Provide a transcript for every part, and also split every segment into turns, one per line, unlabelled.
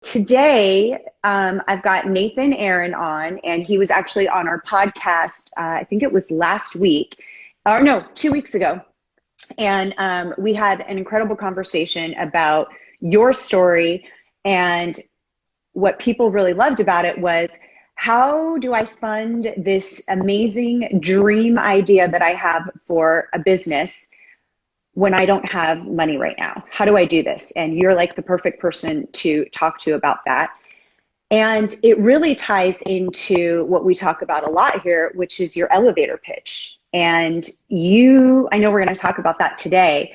Today, I've got Nathen Aaren on, and he was actually on our podcast. I think it was last week, or no, 2 weeks ago. And we had an incredible conversation about your story. And what people really loved about it was, how do I fund this amazing dream idea that I have for a business when I don't have money right now? How do I do this? And you're like the perfect person to talk to about that. And it really ties into what we talk about a lot here, which is your elevator pitch. And I know we're going to talk about that today,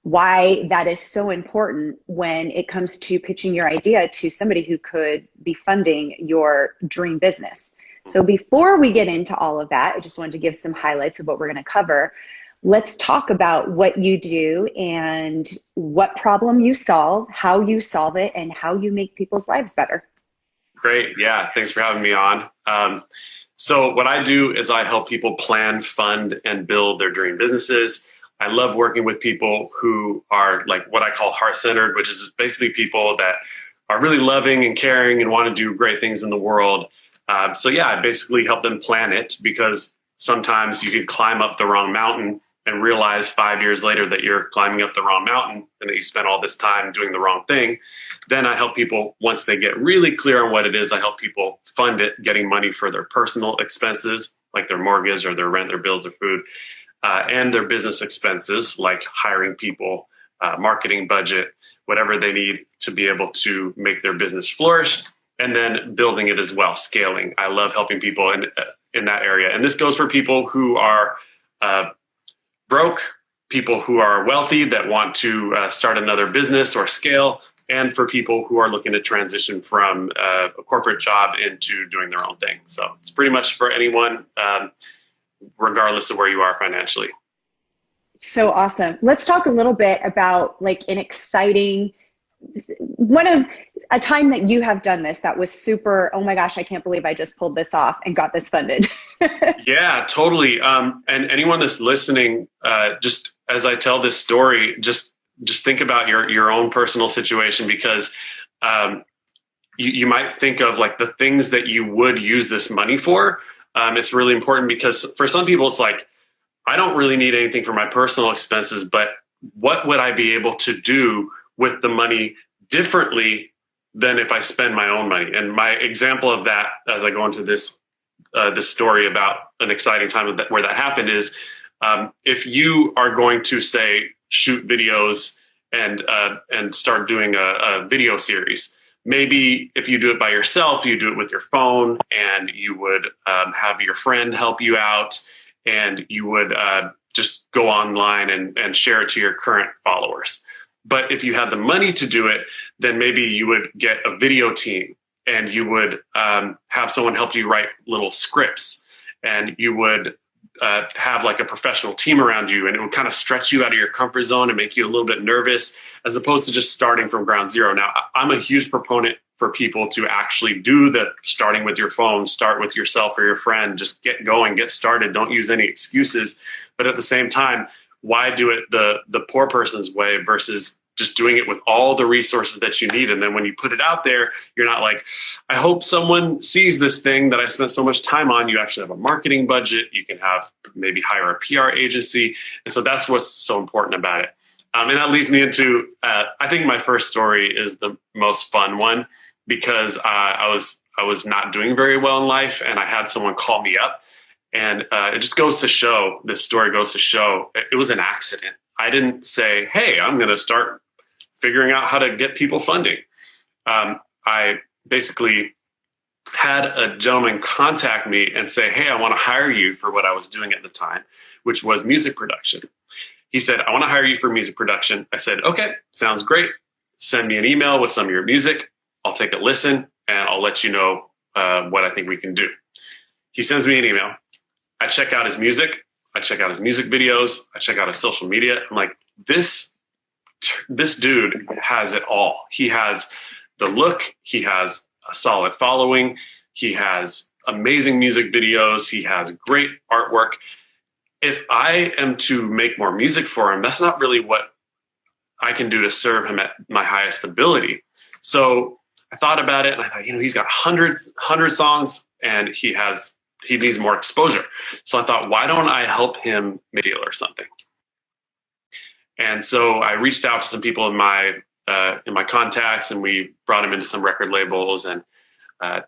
why that is so important when it comes to pitching your idea to somebody who could be funding your dream business. So before we get into all of that, I just wanted to give some highlights of what we're going to cover. Let's talk about what you do and what problem you solve, how you solve it, and how you make people's lives better.
Great. Yeah. Thanks for having me on. So what I do is I help people plan, fund, and build their dream businesses. I love working with people who are like what I call heart-centered, which is basically people that are really loving and caring and want to do great things in the world. So yeah, I basically help them plan it, because sometimes you can climb up the wrong mountain and realize 5 years later that you're climbing up the wrong mountain and that you spent all this time doing the wrong thing. Then I help people, once they get really clear on what it is, I help people fund it, getting money for their personal expenses, like their mortgage or their rent, their bills, their food, and their business expenses, like hiring people, marketing budget, whatever they need to be able to make their business flourish, and then building it as well, scaling. I love helping people in that area. And this goes for people who are broke, people who are wealthy that want to start another business or scale, and for people who are looking to transition from a corporate job into doing their own thing. So it's pretty much for anyone, regardless of where you are financially.
So awesome. Let's talk a little bit about like an exciting, a time that you have done this that was super, oh my gosh, I can't believe I just pulled this off and got this funded.
Yeah, totally. And anyone that's listening, just as I tell this story, just think about your own personal situation, because you might think of like the things that you would use this money for. It's really important because for some people, it's like, I don't really need anything for my personal expenses, but what would I be able to do with the money differently than if I spend my own money? And my example of that, as I go into this story about an exciting time where that happened, is if you are going to say shoot videos and start doing a video series. Maybe if you do it by yourself, you do it with your phone, and you would have your friend help you out, and you would just go online and share it to your current followers. But if you had the money to do it, then maybe you would get a video team, and you would have someone help you write little scripts, and you would have like a professional team around you, and it would kind of stretch you out of your comfort zone and make you a little bit nervous, as opposed to just starting from ground zero. Now, I'm a huge proponent for people to actually do the starting with your phone, start with yourself or your friend, just get going, get started. Don't use any excuses. But at the same time, why do it the poor person's way versus just doing it with all the resources that you need? And then when you put it out there, you're not like, I hope someone sees this thing that I spent so much time on. You actually have a marketing budget. You can have maybe hire a PR agency. And so that's what's so important about it. And that leads me into, I think my first story is the most fun one, because I was not doing very well in life, and I had someone call me up. And it just goes to show, this story goes to show, it was an accident. I didn't say, hey, I'm going to start figuring out how to get people funding. I basically had a gentleman contact me and say, hey, I want to hire you for what I was doing at the time, which was music production. He said, I want to hire you for music production. I said, okay, sounds great. Send me an email with some of your music. I'll take a listen, and I'll let you know what I think we can do. He sends me an email. I check out his music. I check out his music videos. I check out his social media. I'm like, this dude has it all. He has the look. He has a solid following. He has amazing music videos. He has great artwork. If I am to make more music for him, that's not really what I can do to serve him at my highest ability. So I thought about it and I thought, he's got hundreds songs and he needs more exposure. So I thought, why don't I help him make a deal or something? And so I reached out to some people in my contacts, and we brought him into some record labels and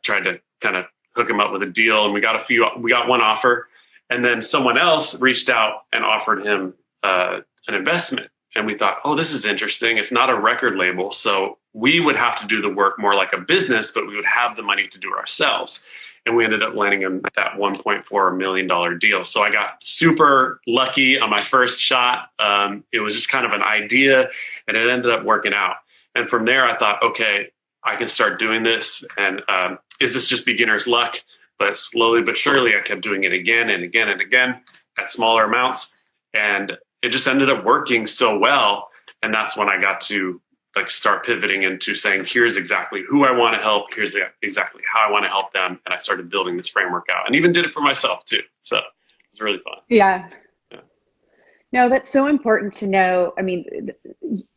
tried to kind of hook him up with a deal. And we got one offer, and then someone else reached out and offered him an investment. And we thought, oh, this is interesting. It's not a record label, so we would have to do the work more like a business, but we would have the money to do it ourselves. And we ended up landing him at that $1.4 million deal. So I got super lucky on my first shot. It was just kind of an idea, and it ended up working out. And from there, I thought, okay, I can start doing this. And is this just beginner's luck? But slowly but surely, I kept doing it again and again and again at smaller amounts. And it just ended up working so well. And that's when I got to start pivoting into saying, here's exactly who I want to help. Here's exactly how I want to help them. And I started building this framework out, and even did it for myself too. So it's really fun.
Yeah. No, that's so important to know. I mean,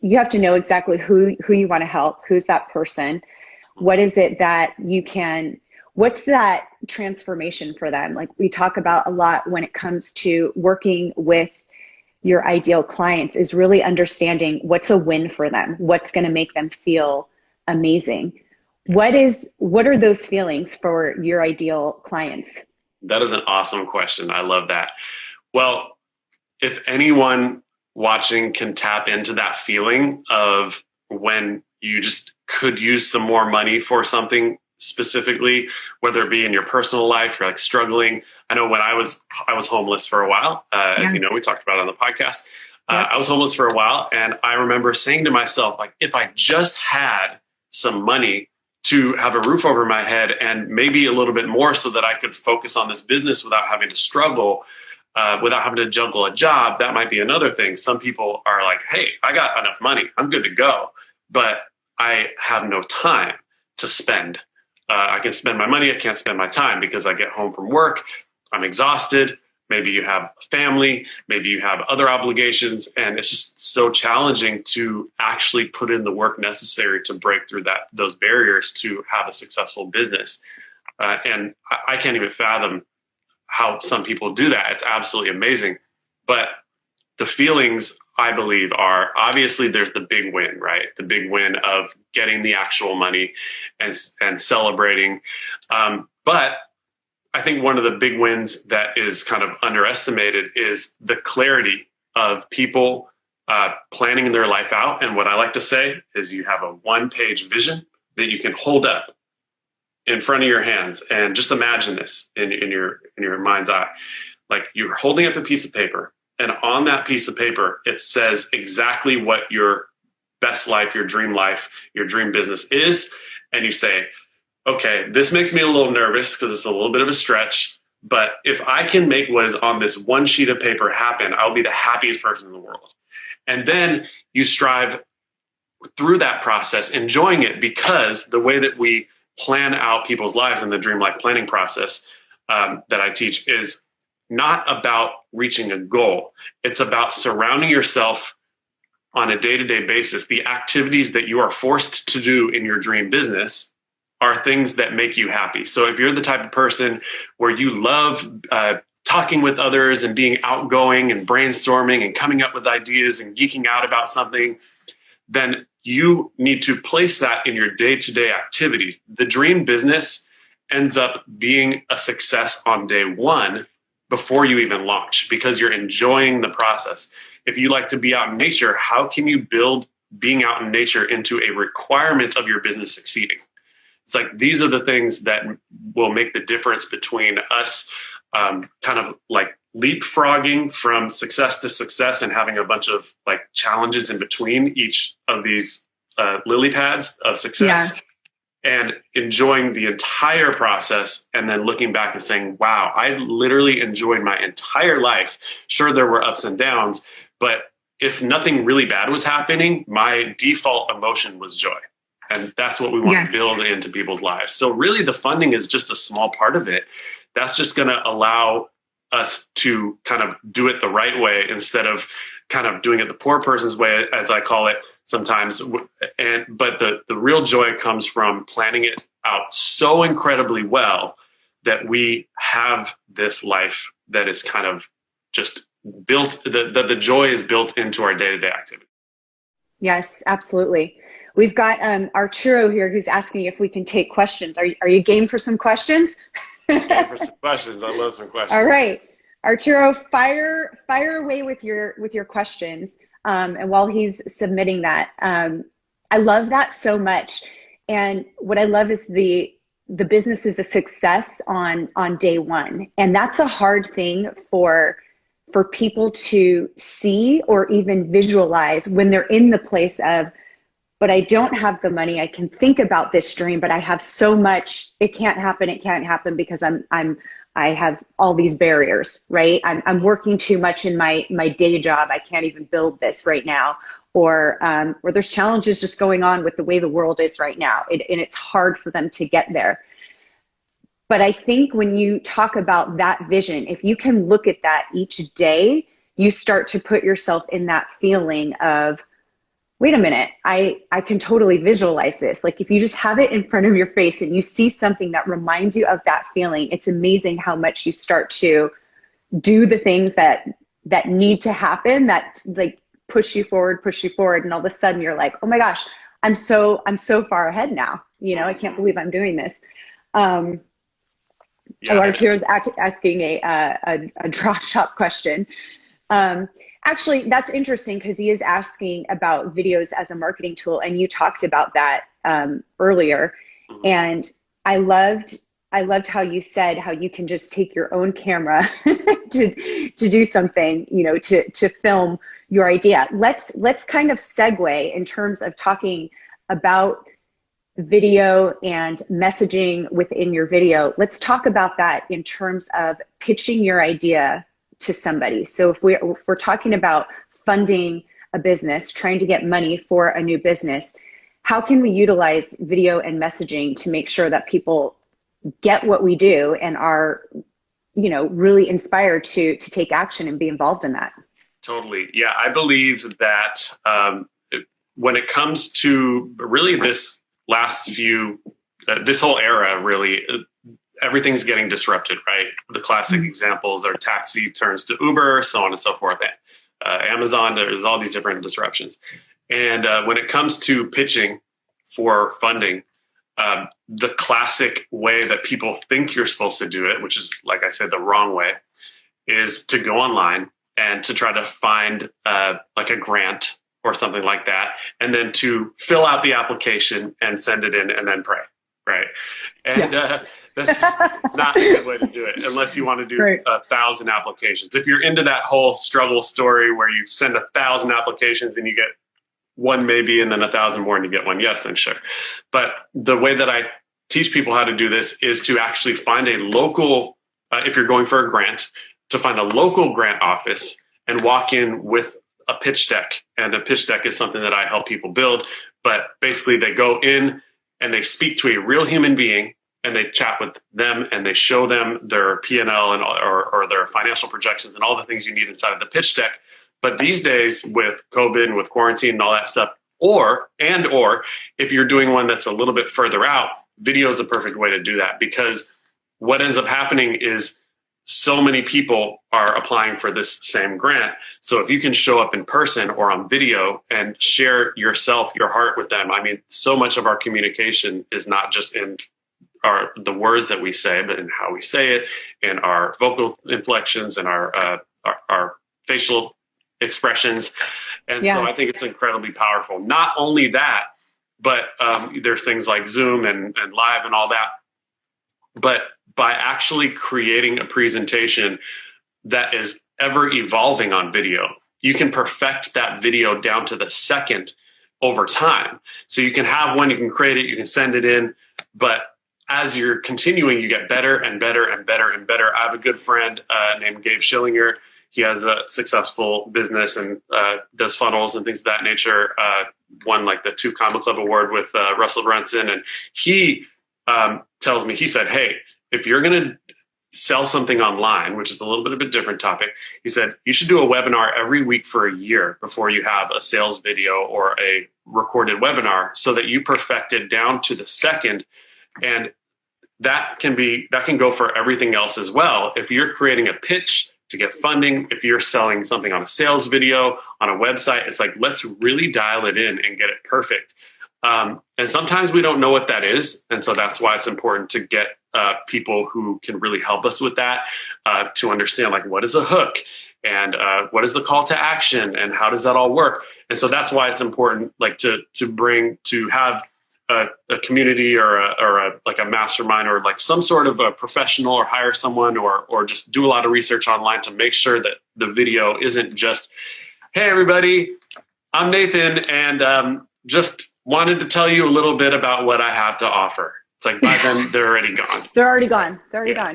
you have to know exactly who you want to help. Who's that person? What is it that what's that transformation for them? Like we talk about a lot when it comes to working with your ideal clients, is really understanding what's a win for them, what's going to make them feel amazing. What are those feelings for your ideal clients?
That is an awesome question. I love that. Well, if anyone watching can tap into that feeling of when you just could use some more money for something specifically, whether it be in your personal life, you're struggling. I know when I was homeless for a while, as you know, we talked about it on the podcast. I was homeless for a while, and I remember saying to myself, if I just had some money to have a roof over my head and maybe a little bit more so that I could focus on this business without having to struggle, without having to juggle a job, that might be another thing. Some people are like, hey, I got enough money, I'm good to go, but I have no time to spend. I can spend my money, I can't spend my time because I get home from work, I'm exhausted. Maybe you have a family, maybe you have other obligations, and it's just so challenging to actually put in the work necessary to break through those barriers to have a successful business. And I can't even fathom how some people do that. It's absolutely amazing. But the feelings, I believe, are obviously there's the big win, right? The big win of getting the actual money and celebrating. But I think one of the big wins that is kind of underestimated is the clarity of people planning their life out. And what I like to say is you have a one-page vision that you can hold up in front of your hands, and just imagine this in your mind's eye. Like you're holding up a piece of paper, and on that piece of paper, it says exactly what your best life, your dream business is. And you say, okay, this makes me a little nervous because it's a little bit of a stretch, but if I can make what is on this one sheet of paper happen, I'll be the happiest person in the world. And then you strive through that process, enjoying it, because the way that we plan out people's lives in the dream life planning process that I teach is not about reaching a goal. It's about surrounding yourself on a day-to-day basis. The activities that you are forced to do in your dream business are things that make you happy. So if you're the type of person where you love talking with others and being outgoing and brainstorming and coming up with ideas and geeking out about something, then you need to place that in your day-to-day activities. The dream business ends up being a success on day one before you even launch, because you're enjoying the process. If you like to be out in nature, how can you build being out in nature into a requirement of your business succeeding? It's like, these are the things that will make the difference between us kind of like leapfrogging from success to success and having a bunch of like challenges in between each of these lily pads of success, and enjoying the entire process, and then looking back and saying, wow, I literally enjoyed my entire life. Sure, there were ups and downs, but if nothing really bad was happening, my default emotion was joy. And that's what we want to build into people's lives. So really the funding is just a small part of it. That's just going to allow us to kind of do it the right way instead of kind of doing it the poor person's way, as I call it, sometimes. But the real joy comes from planning it out so incredibly well that we have this life that is kind of just built, that the joy is built into our day-to-day activity.
Yes, absolutely. We've got Arturo here who's asking if we can take questions. Are you game for some questions?
Game for some questions. I love some questions.
All right, Arturo, fire away with your questions. And while he's submitting that, I love that so much. And what I love is the business is a success on day one, and that's a hard thing for people to see or even visualize when they're in the place of, but I don't have the money. I can think about this dream, but I have so much. It can't happen because I have all these barriers, right? I'm working too much in my day job. I can't even build this right now. Or there's challenges just going on with the way the world is right now. And it's hard for them to get there. But I think when you talk about that vision, if you can look at that each day, you start to put yourself in that feeling of, wait a minute, I can totally visualize this. Like if you just have it in front of your face and you see something that reminds you of that feeling, it's amazing how much you start to do the things that need to happen, that like push you forward. And all of a sudden you're like, oh my gosh, I'm so far ahead now. You know, I can't believe I'm doing this. Arturo's asking a drop shop question. Actually, that's interesting because he is asking about videos as a marketing tool, and you talked about that earlier. And I loved how you said how you can just take your own camera to do something, you know, to film your idea. Let's kind of segue in terms of talking about video and messaging within your video. Let's talk about that in terms of pitching your idea to somebody. So if we're talking about funding a business, trying to get money for a new business, how can we utilize video and messaging to make sure that people get what we do and are, you know, really inspired to take action and be involved in that?
Totally. Yeah, I believe that when it comes to really this last few, this whole era, really, everything's getting disrupted, right? The classic examples are taxi turns to Uber, so on and so forth. Amazon, there's all these different disruptions. And when it comes to pitching for funding, the classic way that people think you're supposed to do it, which is, like I said, the wrong way, is to go online and to try to find like a grant or something like that, and then to fill out the application and send it in and then pray, right? And that's just not a good way to do it unless you want to do 1,000 applications. If you're into that whole struggle story where you send 1,000 applications and you get one maybe and then 1,000 more and you get one, yes, then sure. But the way that I teach people how to do this is to actually find a local, if you're going for a grant, to find a local grant office and walk in with a pitch deck. And a pitch deck is something that I help people build. But basically they go in and they speak to a real human being and they chat with them and they show them their P&L and or their financial projections and all the things you need inside of the pitch deck. But these days with COVID and with quarantine and all that stuff, or if you're doing one that's a little bit further out, video is a perfect way to do that, because what ends up happening is so many people are applying for this same grant. So if you can show up in person or on video and share yourself, your heart with them, I mean, so much of our communication is not just in the words that we say, but in how we say it, in our vocal inflections and our facial expressions. And so I think it's incredibly powerful. Not only that, but there's things like Zoom and Live and all that. But by actually creating a presentation that is ever evolving on video, you can perfect that video down to the second over time. So you can have one, you can create it, you can send it in, but as you're continuing, you get better and better and better and better. I have a good friend named Gabe Schillinger. He has a successful business and does funnels and things of that nature. Won like the 2 Comma Club Award with Russell Brunson. And he tells me, he said, hey, if you're going to sell something online, which is a little bit of a different topic. He said, you should do a webinar every week for a year before you have a sales video or a recorded webinar, so that you perfect it down to the second. And that can go for everything else as well. If you're creating a pitch to get funding, if you're selling something on a sales video, on a website, it's like, let's really dial it in and get it perfect. And sometimes we don't know what that is. And so that's why it's important to get people who can really help us with that, to understand, like, what is a hook, and what is the call to action, and how does that all work? And so that's why it's important, like, to have a community or a mastermind, or like some sort of a professional, or hire someone, or just do a lot of research online to make sure that the video isn't just, hey everybody, I'm Nathen, and just wanted to tell you a little bit about what I have to offer. It's like, by then they're already gone.
They're already gone.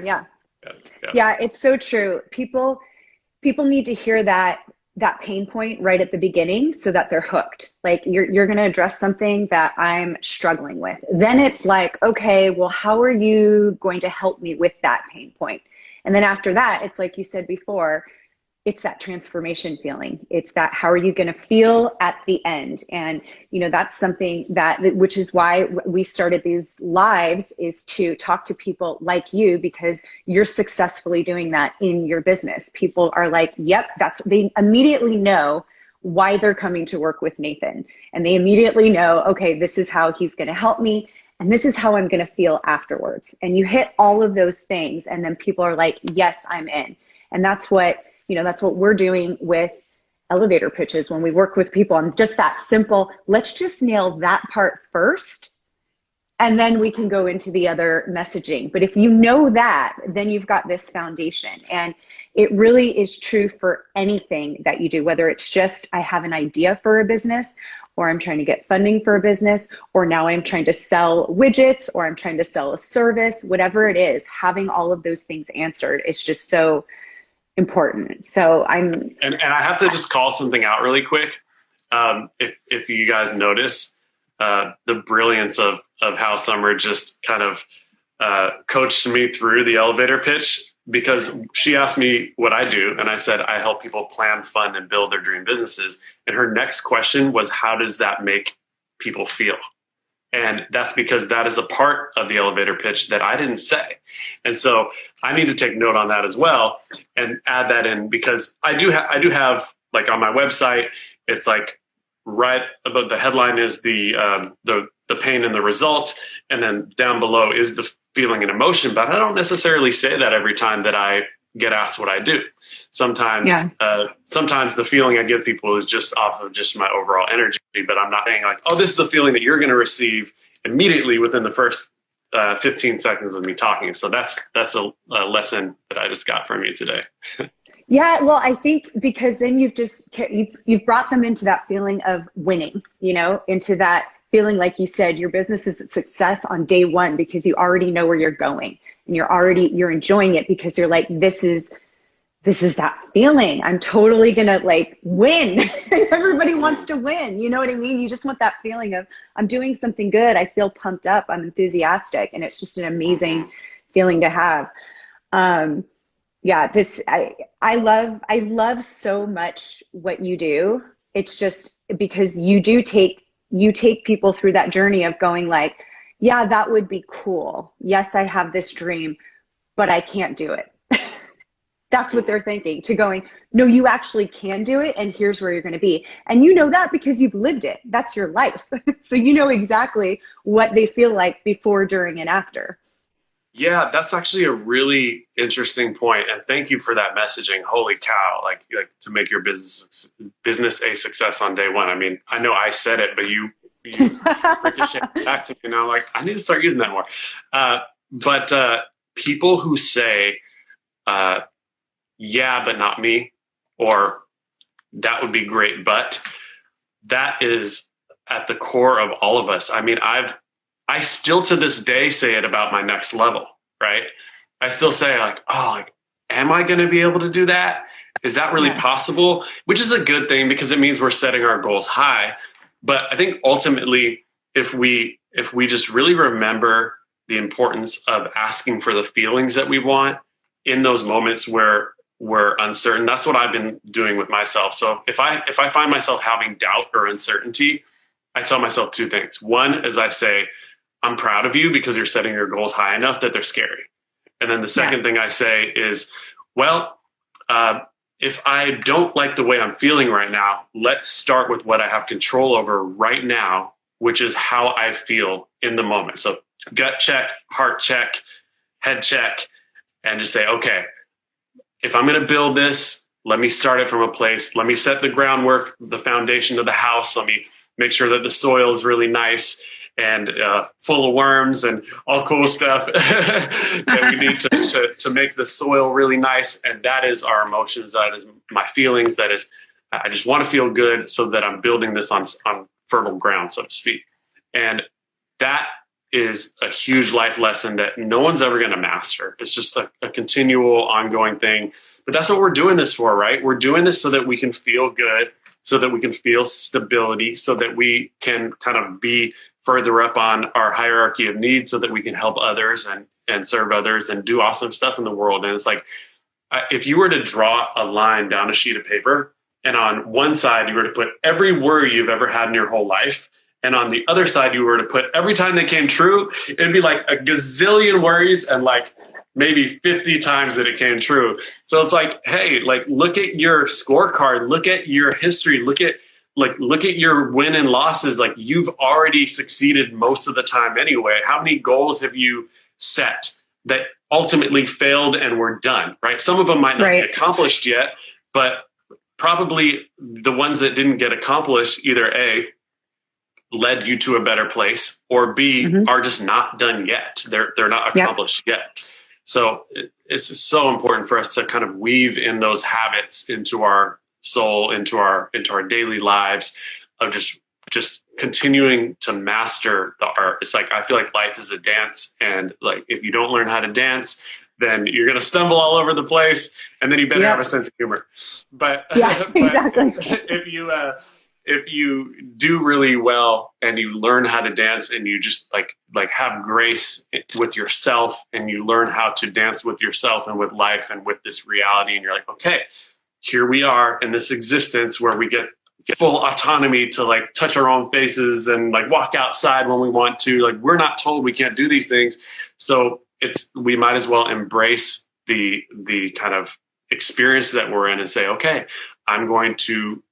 Yeah, it's so true. People need to hear that pain point right at the beginning, so that they're hooked. Like, you're going to address something that I'm struggling with. Then it's like, okay, well, how are you going to help me with that pain point? And then after that, it's like you said before, it's that transformation feeling. It's that, how are you going to feel at the end? And, that's something which is why we started these lives, is to talk to people like you, because you're successfully doing that in your business. People are like, yep, they immediately know why they're coming to work with Nathen. And they immediately know, okay, this is how he's going to help me, and this is how I'm going to feel afterwards. And you hit all of those things, and then people are like, yes, I'm in. And that's what we're doing with elevator pitches when we work with people. And just that simple, let's just nail that part first, and then we can go into the other messaging. But if you know that, then you've got this foundation. And it really is true for anything that you do, whether it's just, I have an idea for a business, or I'm trying to get funding for a business, or now I'm trying to sell widgets, or I'm trying to sell a service, whatever it is, having all of those things answered is just so important. So and
I have to just call something out really quick. If you guys notice the brilliance of how Summer just kind of coached me through the elevator pitch, because she asked me what I do, and I said I help people plan, fund, and build their dream businesses. And her next question was, how does that make people feel? And that's because that is a part of the elevator pitch that I didn't say. And so I need to take note on that as well and add that in, because I do have, like, on my website, it's like right above the headline is the pain and the result. And then down below is the feeling and emotion. But I don't necessarily say that every time that I get asked what I do. Sometimes the feeling I give people is just off of just my overall energy, but I'm not saying like, oh, this is the feeling that you're going to receive immediately within the first 15 seconds of me talking. So that's a lesson that I just got from you today.
Yeah, well, I think because then you've brought them into that feeling of winning, into that feeling, like you said, your business is a success on day one, because you already know where you're going, and you're enjoying it, because you're like, this is that feeling. I'm totally gonna like win. Everybody wants to win. You know what I mean? You just want that feeling of, I'm doing something good. I feel pumped up. I'm enthusiastic. And it's just an amazing feeling to have. I love so much what you do. It's just because you take people through that journey of going like, yeah, that would be cool. Yes, I have this dream, but I can't do it. That's what they're thinking, to going, no, you actually can do it, and here's where you're going to be. And you know that because you've lived it. That's your life. So you know exactly what they feel like before, during, and after.
Yeah, that's actually a really interesting point. And thank you for that messaging. Holy cow, like to make your business a success on day one. I mean, I know I said it, but you ricochet back to me now. Like, I need to start using that more. But people who say, yeah, but not me, or that would be great, but that is at the core of all of us. I mean, I still to this day say it about my next level, right? I still say like, oh, like, am I going to be able to do that? Is that really possible? Which is a good thing, because it means we're setting our goals high. But I think ultimately, if we just really remember the importance of asking for the feelings that we want, in those moments where we're uncertain, that's what I've been doing with myself. So if I find myself having doubt or uncertainty, I tell myself two things. One is I say, I'm proud of you because you're setting your goals high enough that they're scary. And then the second thing I say is, well, if I don't like the way I'm feeling right now, let's start with what I have control over right now, which is how I feel in the moment. So gut check, heart check, head check, and just say, okay, if I'm going to build this, let me start it from a place. Let me set the groundwork, the foundation of the house. Let me make sure that the soil is really nice and full of worms and all cool stuff that we need to make the soil really nice. And that is our emotions. That is my feelings. That is, I just want to feel good so that I'm building this on fertile ground, so to speak. And that is a huge life lesson that no one's ever going to master. It's just a continual, ongoing thing. But that's what we're doing this for, right? We're doing this so that we can feel good, so that we can feel stability, so that we can kind of be further up on our hierarchy of needs, so that we can help others and serve others and do awesome stuff in the world. And it's like, if you were to draw a line down a sheet of paper, and on one side you were to put every worry you've ever had in your whole life, and on the other side you were to put every time they came true, it'd be like a gazillion worries and like maybe 50 times that it came true. So it's like, hey, like, look at your scorecard, look at your history, look at your win and losses. Like, you've already succeeded most of the time anyway. How many goals have you set that ultimately failed and were done, right? Some of them might not be accomplished yet, but probably the ones that didn't get accomplished, either A, led you to a better place, or B, are just not done yet. They're not accomplished yet. So it's so important for us to kind of weave in those habits into our soul, into our daily lives of just continuing to master the art. It's like, I feel like life is a dance, and like, if you don't learn how to dance, then you're going to stumble all over the place, and then you better have a sense of humor. But,
exactly.
If you do really well and you learn how to dance, and you just like have grace with yourself, and you learn how to dance with yourself and with life and with this reality, and you're like, okay, here we are in this existence where we get full autonomy to like touch our own faces and like walk outside when we want to. Like, we're not told we can't do these things. So we might as well embrace the kind of experience that we're in and say, okay, I'm going to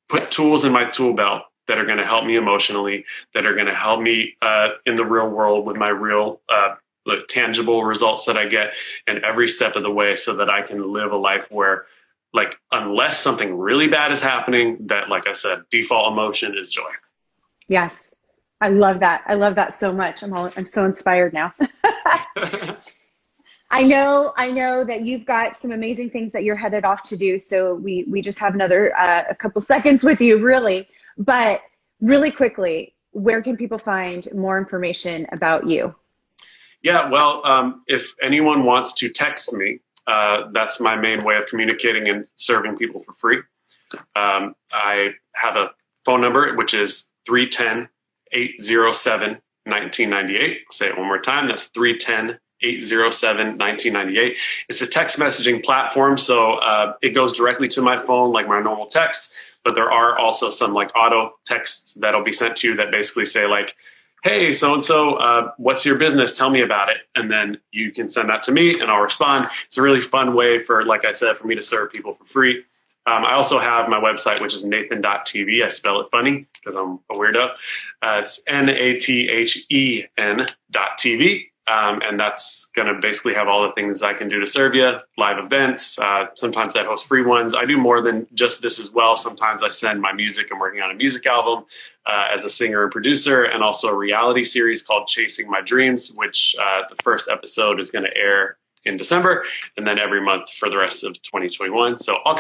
put tools in my tool belt that are going to help me emotionally, that are going to help me in the real world with my real tangible results that I get in every step of the way, so that I can live a life where, like, unless something really bad is happening, that, like I said, default emotion is joy.
Yes. I love that. I love that so much. I'm so inspired now. I know that you've got some amazing things that you're headed off to do. So we just have another a couple seconds with you, really. But really quickly, where can people find more information about you?
Yeah, well, if anyone wants to text me, that's my main way of communicating and serving people for free. I have a phone number, which is 310-807-1998. I'll say it one more time. That's 310-807-1998. It's a text messaging platform, so it goes directly to my phone like my normal text, but there are also some like auto texts that'll be sent to you that basically say like, hey, so-and-so, what's your business? Tell me about it. And then you can send that to me and I'll respond. It's a really fun way for, like I said, for me to serve people for free. I also have my website, which is nathen.tv. I spell it funny because I'm a weirdo. It's NATHEN.TV. And that's going to basically have all the things I can do to serve you, live events. Sometimes I host free ones. I do more than just this as well. Sometimes I send my music. I'm working on a music album as a singer and producer, and also a reality series called Chasing My Dreams, which the first episode is going to air in December, and then every month for the rest of 2021. So all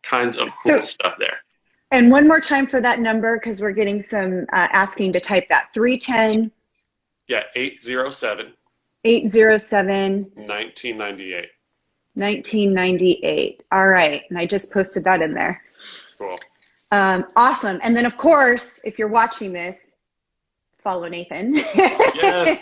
kinds of cool stuff there.
And one more time for that number, because we're getting some asking to type that. 310.
Yeah, 807.
807.
1998.
1998. All right. And I just posted that in there.
Cool.
Awesome. And then, of course, if you're watching this, follow Nathen.
Yes.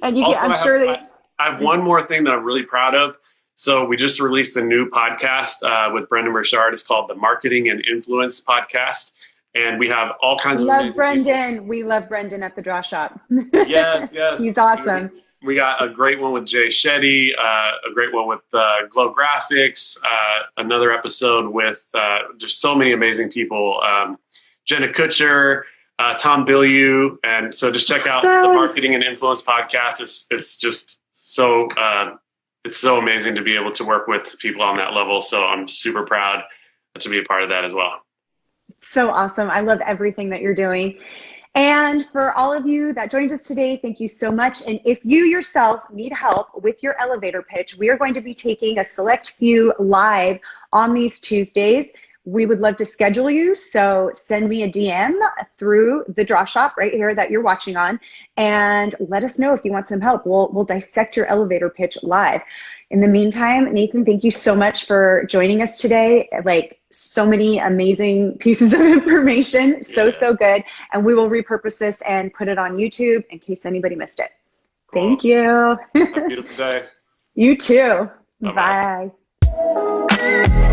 And you also,
I I have one more thing that I'm really proud of. So we just released a new podcast with Brendan Burchard. It's called the Marketing and Influence Podcast. And we have all kinds of amazing
Brendan.
people.
We love Brendan at the Draw Shop.
Yes.
He's awesome.
We got a great one with Jay Shetty, a great one with Glow Graphics, another episode with just so many amazing people. Jenna Kutcher, Tom Bilyeu. And so just check out the Marketing and Influence podcast. It's just so it's so amazing to be able to work with people on that level. So I'm super proud to be a part of that as well.
So awesome. I love everything that you're doing. And for all of you that joined us today, thank you so much. And if you yourself need help with your elevator pitch, we are going to be taking a select few live on these Tuesdays. We would love to schedule you. So send me a DM through the Draw Shop right here that you're watching on, and let us know if you want some help. We'll dissect your elevator pitch live. In the meantime, Nathen, thank you so much for joining us today. Like, so many amazing pieces of information. So good. And we will repurpose this and put it on YouTube in case anybody missed it. Cool. Thank you.
Have a beautiful day.
You too.
Bye-bye.
Bye.